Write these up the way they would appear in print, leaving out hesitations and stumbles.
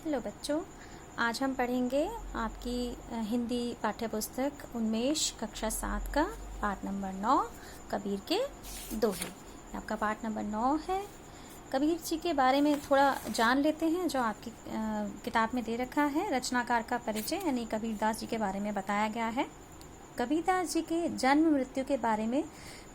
Hello बच्चों, आज हम पढ़ेंगे आपकी हिंदी पाठ्य पुस्तक उन्मेष कक्षा 7 का पाठ नंबर 9 कबीर के दोहे। आपका पाठ नंबर 9 है। कबीर जी के बारे में थोड़ा जान लेते हैं जो आपकी किताब में दे रखा है। रचनाकार का परिचय यानी कबीरदास जी के बारे में बताया गया है। कबीरदास जी के जन्म मृत्यु के बारे में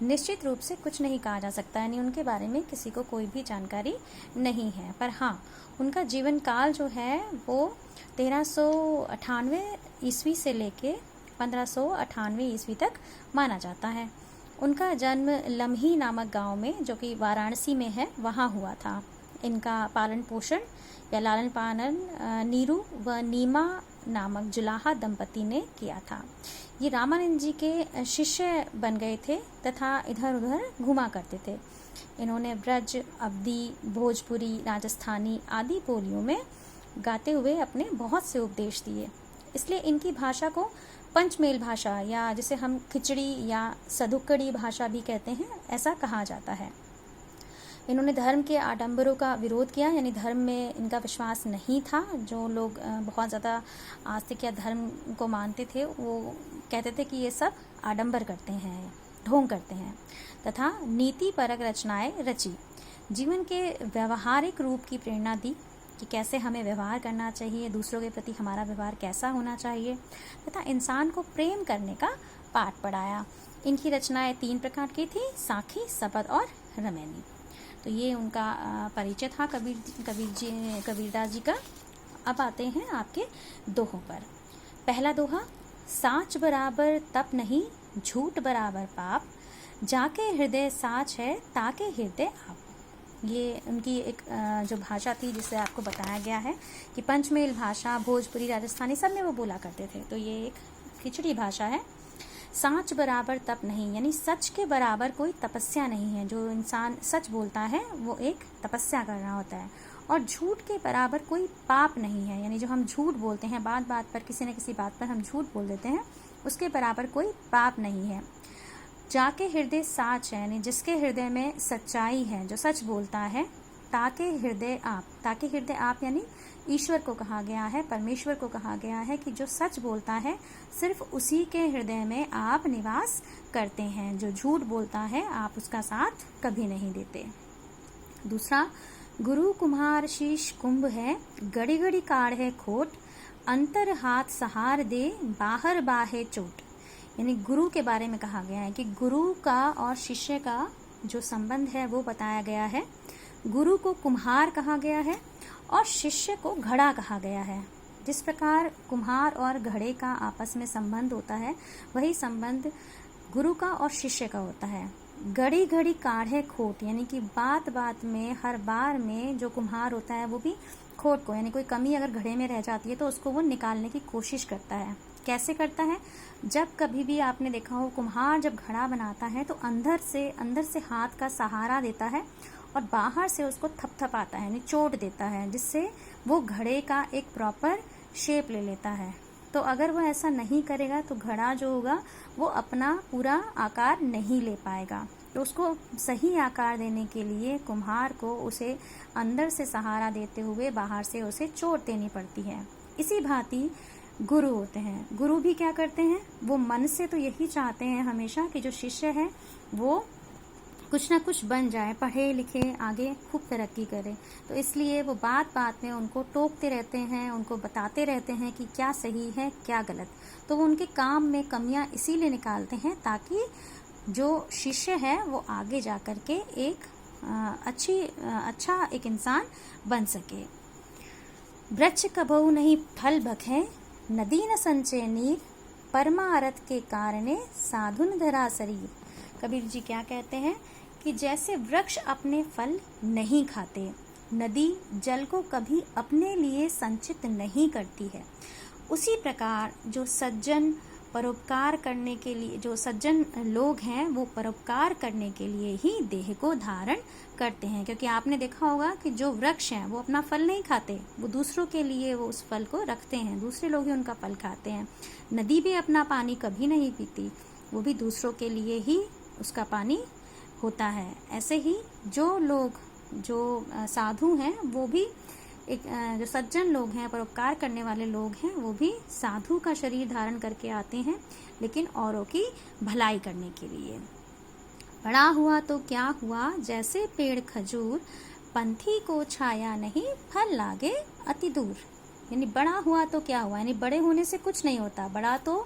निश्चित रूप से कुछ नहीं कहा जा सकता, यानी उनके बारे में किसी को कोई भी जानकारी नहीं है। पर हाँ, उनका जीवन काल जो है वो 1398 ईस्वी से लेके 1598 ईस्वी तक माना जाता है। उनका जन्म लम्ही नामक गांव में, जो कि वाराणसी में है, वहाँ हुआ था। इनका पालन पोषण या लालन पालन नीरू व नीमा नामक जुलाहा दंपति ने किया था। ये रामानंद जी के शिष्य बन गए थे तथा इधर उधर घुमा करते थे। इन्होंने ब्रज, अवधी, भोजपुरी, राजस्थानी आदि बोलियों में गाते हुए अपने बहुत से उपदेश दिए। इसलिए इनकी भाषा को पंचमेल भाषा या जिसे हम खिचड़ी या सधुक्कड़ी भाषा भी कहते हैं, ऐसा कहा जाता है। इन्होंने धर्म के आडंबरों का विरोध किया, यानी धर्म में इनका विश्वास नहीं था। जो लोग बहुत ज़्यादा आस्तिक या धर्म को मानते थे वो कहते थे कि ये सब आडंबर करते हैं, ढोंग करते हैं। तथा नीति परक रचनाएं रची, जीवन के व्यवहारिक रूप की प्रेरणा दी कि कैसे हमें व्यवहार करना चाहिए, दूसरों के प्रति हमारा व्यवहार कैसा होना चाहिए, तथा इंसान को प्रेम करने का पाठ पढ़ाया। इनकी रचनाएं 3 प्रकार की थी: साखी, सबद और रमैनी। तो ये उनका परिचय था कबीरदास जी का। अब आते हैं आपके दोहों पर। पहला दोहा: साच बराबर तप नहीं, झूठ बराबर पाप, जाके हृदय साच है, ताके हृदय आप। ये उनकी एक जो भाषा थी, जिसे आपको बताया गया है कि पंचमेल भाषा, भोजपुरी, राजस्थानी सब में वो बोला करते थे। तो ये एक खिचड़ी भाषा है। साच बराबर तप नहीं, यानी सच के बराबर कोई तपस्या नहीं है। जो इंसान सच बोलता है वो एक तपस्या कर रहा होता है। और झूठ के बराबर कोई पाप नहीं है, यानी जो हम झूठ बोलते हैं, बात बात पर, किसी न किसी बात पर हम झूठ बोल देते हैं, उसके बराबर कोई पाप नहीं है। जाके हृदय साच है, यानी जिसके हृदय में सच्चाई है, जो सच बोलता है। ताके हृदय आप, ताके हृदय आप यानी ईश्वर को कहा गया है, परमेश्वर को कहा गया है कि जो सच बोलता है सिर्फ उसी के हृदय में आप निवास करते हैं। जो झूठ बोलता है आप उसका साथ कभी नहीं देते। दूसरा: गुरु कुम्हार शीश कुंभ है, गड़ी गड़ी काढ़ है खोट, अंतर हाथ सहार दे, बाहर बाहे चोट। यानी गुरु के बारे में कहा गया है कि गुरु का और शिष्य का जो संबंध है वो बताया गया है। गुरु को कुम्हार कहा गया है और शिष्य को घड़ा कहा गया है। जिस प्रकार कुम्हार और घड़े का आपस में संबंध होता है, वही संबंध गुरु का और शिष्य का होता है। घड़ी घड़ी काढ़े खोट, यानी कि बात बात में, हर बार में जो कुम्हार होता है वो भी खोट को, यानी कोई कमी अगर घड़े में रह जाती है तो उसको वो निकालने की कोशिश करता है। कैसे करता है? जब कभी भी आपने देखा हो कुम्हार जब घड़ा बनाता है तो अंदर से हाथ का सहारा देता है और बाहर से उसको थपथपाता है, यानी चोट देता है, जिससे वो घड़े का एक प्रॉपर शेप ले लेता है। तो अगर वो ऐसा नहीं करेगा तो घड़ा जो होगा वो अपना पूरा आकार नहीं ले पाएगा। तो उसको सही आकार देने के लिए कुम्हार को उसे अंदर से सहारा देते हुए बाहर से उसे चोट देनी पड़ती है। इसी भांति गुरु होते हैं। गुरु भी क्या करते हैं? वो मन से तो यही चाहते हैं हमेशा कि जो शिष्य है वो कुछ ना कुछ बन जाए, पढ़े लिखे, आगे खूब तरक्की करे। तो इसलिए वो बात बात में उनको टोकते रहते हैं, उनको बताते रहते हैं कि क्या सही है क्या गलत। तो वो उनके काम में कमियां इसीलिए निकालते हैं ताकि जो शिष्य है वो आगे जा कर के एक अच्छा एक इंसान बन सके। वृक्ष कबहु नहीं फल बखे, नदी न संचय नीर, परमारथ के कारणे साधुन धरा शरीर। कबीर जी क्या कहते हैं कि जैसे वृक्ष अपने फल नहीं खाते, नदी जल को कभी अपने लिए संचित नहीं करती है, उसी प्रकार जो सज्जन परोपकार करने के लिए, जो सज्जन लोग हैं वो परोपकार करने के लिए ही देह को धारण करते हैं। क्योंकि आपने देखा होगा कि जो वृक्ष हैं वो अपना फल नहीं खाते, वो दूसरों के लिए वो उस फल को रखते हैं, दूसरे लोग ही उनका फल खाते हैं। नदी भी अपना पानी कभी नहीं पीती, वो भी दूसरों के लिए ही उसका पानी होता है। ऐसे ही जो लोग, जो साधु हैं, वो भी एक जो सज्जन लोग हैं, परोपकार करने वाले लोग हैं, वो भी साधु का शरीर धारण करके आते हैं, लेकिन औरों की भलाई करने के लिए। बड़ा हुआ तो क्या हुआ, जैसे पेड़ खजूर, पंथी को छाया नहीं, फल लागे अति दूर। यानी बड़ा हुआ तो क्या हुआ, यानी बड़े होने से कुछ नहीं होता। बड़ा तो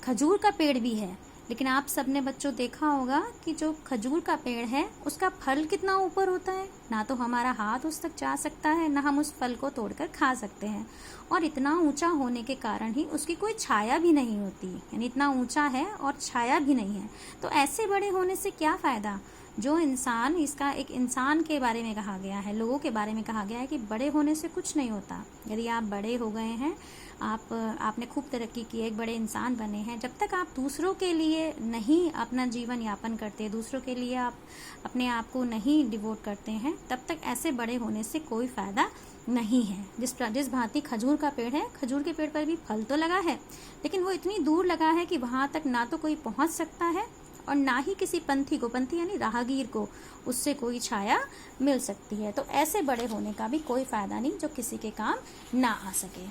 खजूर का पेड़ भी है, लेकिन आप सबने बच्चों देखा होगा कि जो खजूर का पेड़ है उसका फल कितना ऊपर होता है, ना तो हमारा हाथ उस तक जा सकता है, ना हम उस फल को तोड़कर खा सकते हैं। और इतना ऊंचा होने के कारण ही उसकी कोई छाया भी नहीं होती, यानी इतना ऊंचा है और छाया भी नहीं है। तो ऐसे बड़े होने से क्या फायदा। जो इंसान, इसका एक इंसान के बारे में कहा गया है, लोगों के बारे में कहा गया है कि बड़े होने से कुछ नहीं होता। यदि आप बड़े हो गए हैं, आपने खूब तरक्की की, एक बड़े इंसान बने हैं, जब तक आप दूसरों के लिए नहीं अपना जीवन यापन करते, दूसरों के लिए आप अपने आप को नहीं डिवोट करते हैं, तब तक ऐसे बड़े होने से कोई फायदा नहीं है। जिस भांति खजूर का पेड़ है, खजूर के पेड़ पर भी फल तो लगा है, लेकिन वो इतनी दूर लगा है कि वहां तक ना तो कोई पहुंच सकता है और ना ही किसी पंथी को, पंथी यानी राहगीर को, उससे कोई छाया मिल सकती है। तो ऐसे बड़े होने का भी कोई फायदा नहीं जो किसी के काम ना आ सके।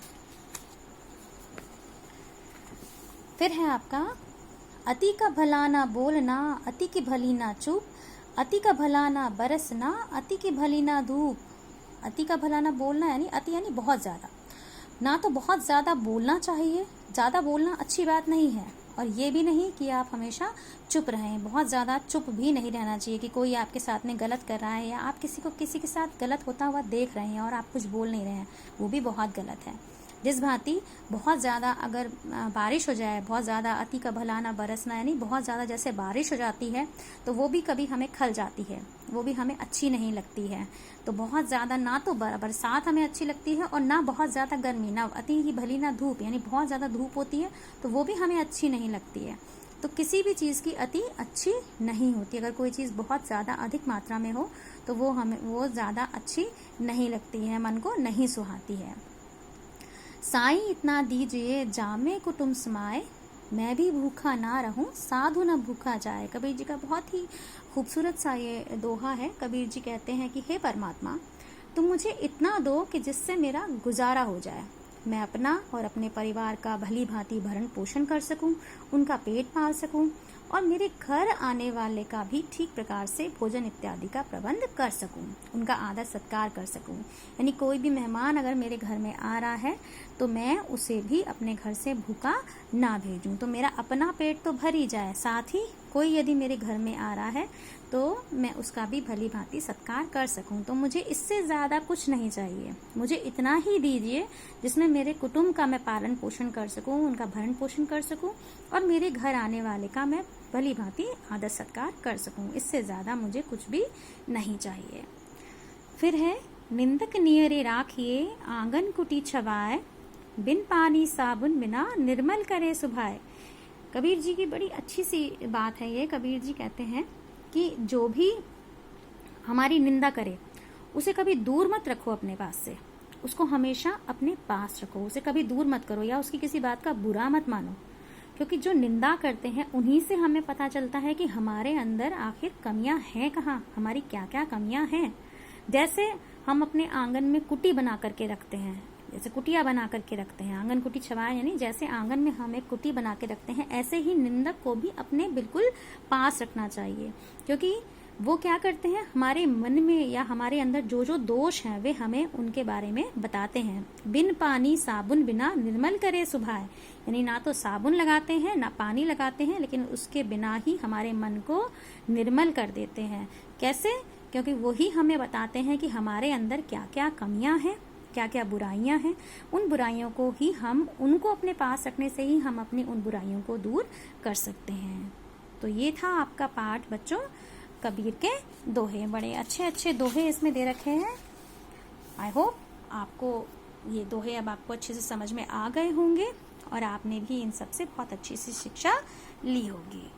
फिर है आपका, अति का भला ना बोलना, अति की भली ना चूप, अति का भला ना बरसना, अति की भली ना धूप। अति का भला ना बोलना यानी अति यानी बहुत ज़्यादा, ना तो बहुत ज़्यादा बोलना चाहिए, ज़्यादा बोलना अच्छी बात नहीं है, और ये भी नहीं कि आप हमेशा चुप रहें, बहुत ज़्यादा चुप भी नहीं रहना चाहिए कि कोई आपके साथ में गलत कर रहा है या आप किसी के साथ गलत होता हुआ देख रहे हैं और आप कुछ बोल नहीं रहे हैं, वो भी बहुत गलत है। जिस भांति बहुत ज़्यादा अगर बारिश हो जाए, बहुत ज़्यादा, अति का भला ना बरसना यानी बहुत ज़्यादा जैसे बारिश हो जाती है तो वो भी कभी हमें खल जाती है, वो भी हमें अच्छी नहीं लगती है। तो बहुत ज़्यादा ना तो बरसात हमें अच्छी लगती है और ना बहुत ज़्यादा गर्मी, ना अति की भली ना धूप, यानी बहुत ज़्यादा धूप होती है तो वो भी हमें अच्छी नहीं लगती है। तो किसी भी चीज़ की अति अच्छी नहीं होती। अगर कोई चीज़ बहुत ज़्यादा अधिक मात्रा में हो तो वो ज़्यादा अच्छी नहीं लगती है, मन को नहीं सुहाती है। साईं इतना दीजिए जामे कुटुम्ब समाए, मैं भी भूखा ना रहूं, साधु न भूखा जाए। कबीर जी का बहुत ही खूबसूरत सा ये दोहा है। कबीर जी कहते हैं कि हे परमात्मा, तुम मुझे इतना दो कि जिससे मेरा गुजारा हो जाए, मैं अपना और अपने परिवार का भली भांति भरण पोषण कर सकूं, उनका पेट पाल सकूं और मेरे घर आने वाले का भी ठीक प्रकार से भोजन इत्यादि का प्रबंध कर सकूं, उनका आदर सत्कार कर सकूं। यानी कोई भी मेहमान अगर मेरे घर में आ रहा है तो मैं उसे भी अपने घर से भूखा ना भेजूं, तो मेरा अपना पेट तो भर ही जाए, साथ ही कोई यदि मेरे घर में आ रहा है तो मैं उसका भी भली भांति सत्कार कर सकूं। तो मुझे इससे ज़्यादा कुछ नहीं चाहिए, मुझे इतना ही दीजिए जिसमें मेरे कुटुंब का मैं पालन पोषण कर सकूं, उनका भरण पोषण कर सकूं और मेरे घर आने वाले का मैं भली भांति आदर सत्कार कर सकूं। इससे ज़्यादा मुझे कुछ भी नहीं चाहिए। फिर है, निंदक नियरे राखिए, आंगन कुटी छवाए, बिन पानी साबुन बिना निर्मल करे सुभाए। कबीर जी की बड़ी अच्छी सी बात है ये। कबीर जी कहते हैं कि जो भी हमारी निंदा करे उसे कभी दूर मत रखो अपने पास से, उसको हमेशा अपने पास रखो, उसे कभी दूर मत करो या उसकी किसी बात का बुरा मत मानो, क्योंकि जो निंदा करते हैं उन्हीं से हमें पता चलता है कि हमारे अंदर आखिर कमियां हैं कहाँ, हमारी क्या क्या कमियां हैं। जैसे हम अपने आंगन में कुटी बना करके रखते हैं, जैसे कुटिया बना करके रखते हैं, आंगन कुटी छवाए यानी जैसे आंगन में हम एक कुटी बना के रखते हैं, ऐसे ही निंदक को भी अपने बिल्कुल पास रखना चाहिए, क्योंकि वो क्या करते हैं, हमारे मन में या हमारे अंदर जो जो दोष हैं वे हमें उनके बारे में बताते हैं। बिन पानी साबुन बिना निर्मल करे सुभाए, यानी ना तो साबुन लगाते हैं ना पानी लगाते हैं, लेकिन उसके बिना ही हमारे मन को निर्मल कर देते हैं। कैसे? क्योंकि वही हमें बताते हैं कि हमारे अंदर क्या क्या कमियां हैं, क्या क्या बुराइयां हैं। उन बुराइयों को ही हम, उनको अपने पास रखने से ही हम अपनी उन बुराइयों को दूर कर सकते हैं। तो ये था आपका पाठ बच्चों, कबीर के दोहे। बड़े अच्छे अच्छे दोहे इसमें दे रखे हैं। आई होप आपको ये दोहे अब आपको अच्छे से समझ में आ गए होंगे और आपने भी इन सब से बहुत अच्छी सी शिक्षा ली होगी।